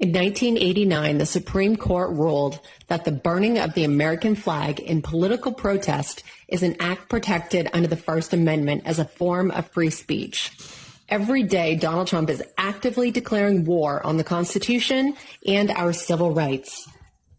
In 1989, the Supreme Court ruled that the burning of the American flag in political protest is an act protected under the First Amendment as a form of free speech. Every day, Donald Trump is actively declaring war on the Constitution and our civil rights.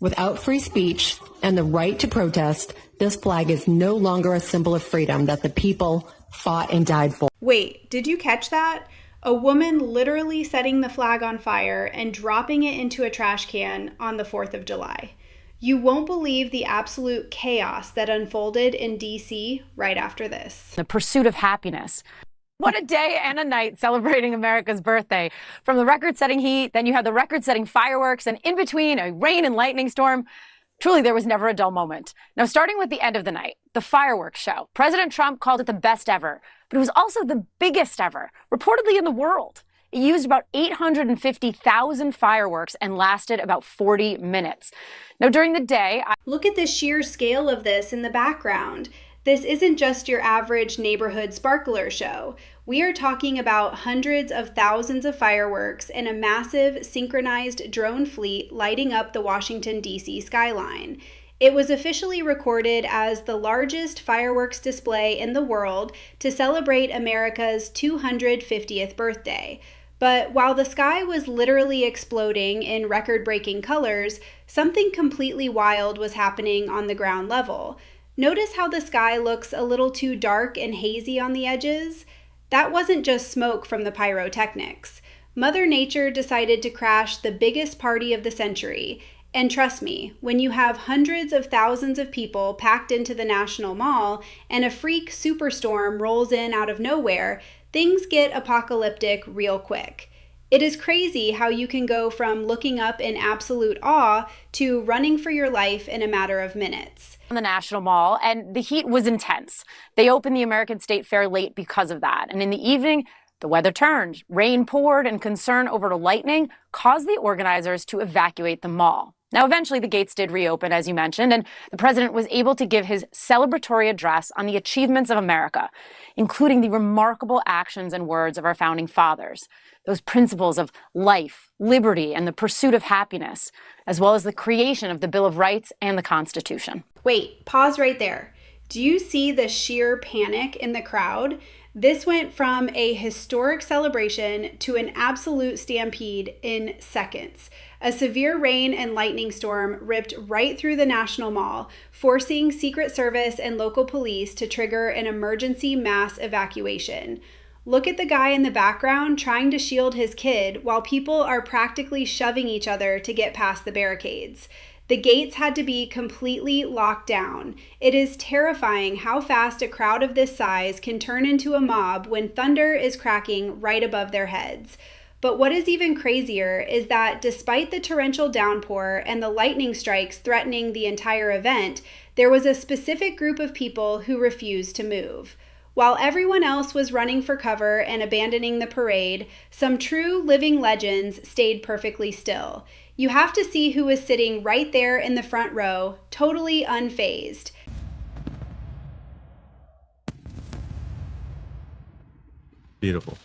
Without free speech and the right to protest, this flag is no longer a symbol of freedom that the people fought and died for. Wait, did you catch that? A woman literally setting the flag on fire and dropping it into a trash can on the 4th of July. You won't believe the absolute chaos that unfolded in D.C. right after this. The pursuit of happiness. What a day and a night celebrating America's birthday. From the record-setting heat, then you had the record-setting fireworks, and in between, a rain and lightning storm. Truly, there was never a dull moment. Now, starting with the end of the night, the fireworks show. President Trump called it the best ever, but it was also the biggest ever, reportedly in the world. It used about 850,000 fireworks and lasted about 40 minutes. Now, during the day... Look at the sheer scale of this in the background. This isn't just your average neighborhood sparkler show. We are talking about hundreds of thousands of fireworks and a massive synchronized drone fleet lighting up the Washington, D.C. skyline. It was officially recorded as the largest fireworks display in the world to celebrate America's 250th birthday. But while the sky was literally exploding in record-breaking colors, something completely wild was happening on the ground level. Notice how the sky looks a little too dark and hazy on the edges? That wasn't just smoke from the pyrotechnics. Mother Nature decided to crash the biggest party of the century. And trust me, when you have hundreds of thousands of people packed into the National Mall and a freak superstorm rolls in out of nowhere, things get apocalyptic real quick. It is crazy how you can go from looking up in absolute awe to running for your life in a matter of minutes. On the National Mall, and the heat was intense. They opened the American State Fair late because of that. And in the evening, the weather turned. Rain poured, and concern over the lightning caused the organizers to evacuate the mall. Now, eventually, the gates did reopen, as you mentioned, and the president was able to give his celebratory address on the achievements of America, including the remarkable actions and words of our founding fathers, those principles of life, liberty, and the pursuit of happiness, as well as the creation of the Bill of Rights and the Constitution. Wait, pause right there. Do you see the sheer panic in the crowd? This went from a historic celebration to an absolute stampede in seconds. A severe rain and lightning storm ripped right through the National Mall, forcing Secret Service and local police to trigger an emergency mass evacuation. Look at the guy in the background trying to shield his kid while people are practically shoving each other to get past the barricades. The gates had to be completely locked down. It is terrifying how fast a crowd of this size can turn into a mob when thunder is cracking right above their heads. But what is even crazier is that despite the torrential downpour and the lightning strikes threatening the entire event, there was a specific group of people who refused to move. While everyone else was running for cover and abandoning the parade, some true living legends stayed perfectly still. You have to see who was sitting right there in the front row, totally unfazed. Beautiful.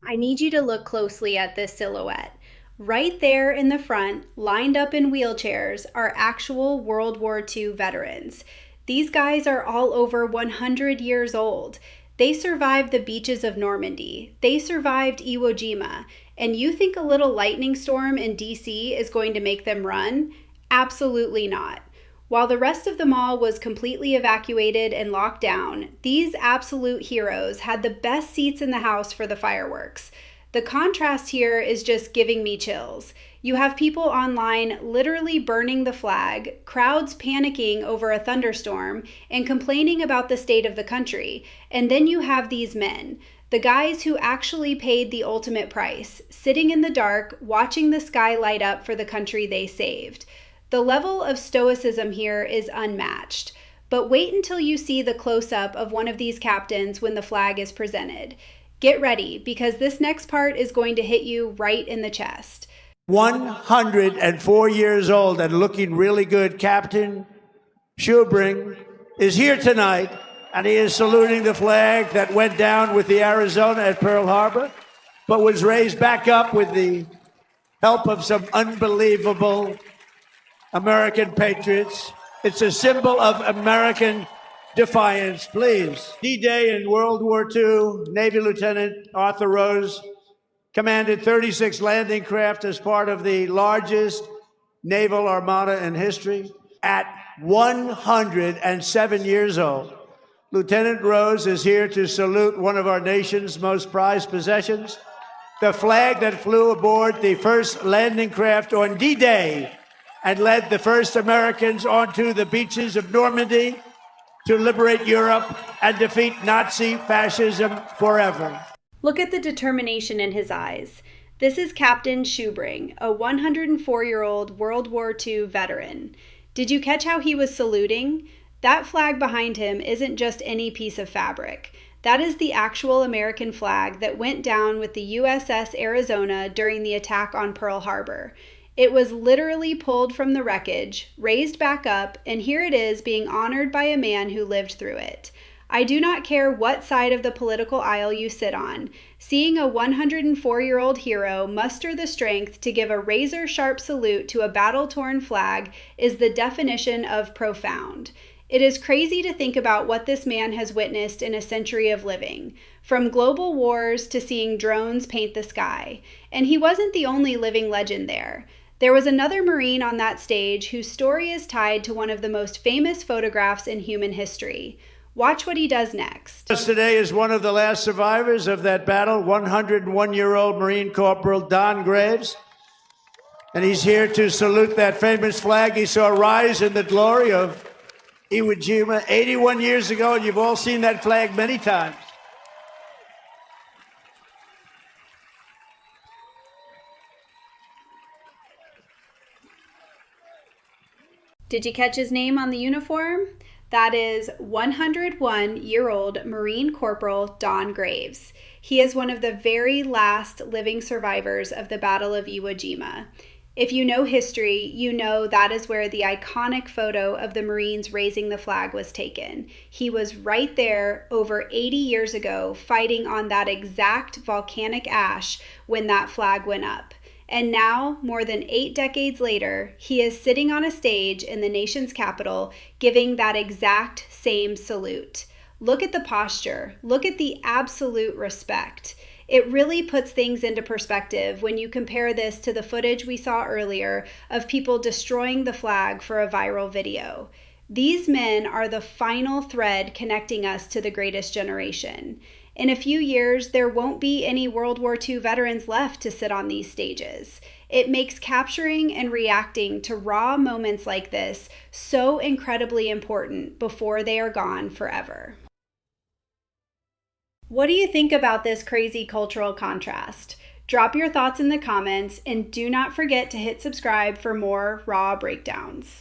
I need you to look closely at this silhouette. Right there in the front, lined up in wheelchairs, are actual World War II veterans. These guys are all over 100 years old. They survived the beaches of Normandy. They survived Iwo Jima. And you think a little lightning storm in DC is going to make them run? Absolutely not. While the rest of the mall was completely evacuated and locked down, these absolute heroes had the best seats in the house for the fireworks. The contrast here is just giving me chills. You have people online literally burning the flag, crowds panicking over a thunderstorm, and complaining about the state of the country. And then you have these men, the guys who actually paid the ultimate price, sitting in the dark, watching the sky light up for the country they saved. The level of stoicism here is unmatched. But wait until you see the close-up of one of these captains when the flag is presented. Get ready, because this next part is going to hit you right in the chest. 104 years old and looking really good, Captain Schubring is here tonight and he is saluting the flag that went down with the Arizona at Pearl Harbor, but was raised back up with the help of some unbelievable American patriots. It's a symbol of American defiance, please. D-Day in World War II, Navy Lieutenant Arthur Rose commanded 36 landing craft as part of the largest naval armada in history. At 107 years old, Lieutenant Rose is here to salute one of our nation's most prized possessions, the flag that flew aboard the first landing craft on D-Day and led the first Americans onto the beaches of Normandy to liberate Europe and defeat Nazi fascism forever. Look at the determination in his eyes. This is Captain Shoebring, a 104-year-old World War II veteran. Did you catch how he was saluting? That flag behind him isn't just any piece of fabric. That is the actual American flag that went down with the USS Arizona during the attack on Pearl Harbor. It was literally pulled from the wreckage, raised back up, and here it is being honored by a man who lived through it. I do not care what side of the political aisle you sit on. Seeing a 104-year-old hero muster the strength to give a razor-sharp salute to a battle-torn flag is the definition of profound. It is crazy to think about what this man has witnessed in a century of living, from global wars to seeing drones paint the sky. And he wasn't the only living legend there. There was another Marine on that stage whose story is tied to one of the most famous photographs in human history. Watch what he does next. Today is one of the last survivors of that battle, 101-year-old Marine Corporal Don Graves. And he's here to salute that famous flag he saw rise in the glory of Iwo Jima 81 years ago, and you've all seen that flag many times. Did you catch his name on the uniform? That is 101-year-old Marine Corporal Don Graves. He is one of the very last living survivors of the Battle of Iwo Jima. If you know history, you know that is where the iconic photo of the Marines raising the flag was taken. He was right there over 80 years ago fighting on that exact volcanic ash when that flag went up. And now, more than 8 decades later, he is sitting on a stage in the nation's capital giving that exact same salute. Look at the posture. Look at the absolute respect. It really puts things into perspective when you compare this to the footage we saw earlier of people destroying the flag for a viral video. These men are the final thread connecting us to the greatest generation. In a few years, there won't be any World War II veterans left to sit on these stages. It makes capturing and reacting to raw moments like this so incredibly important before they are gone forever. What do you think about this crazy cultural contrast? Drop your thoughts in the comments and do not forget to hit subscribe for more raw breakdowns.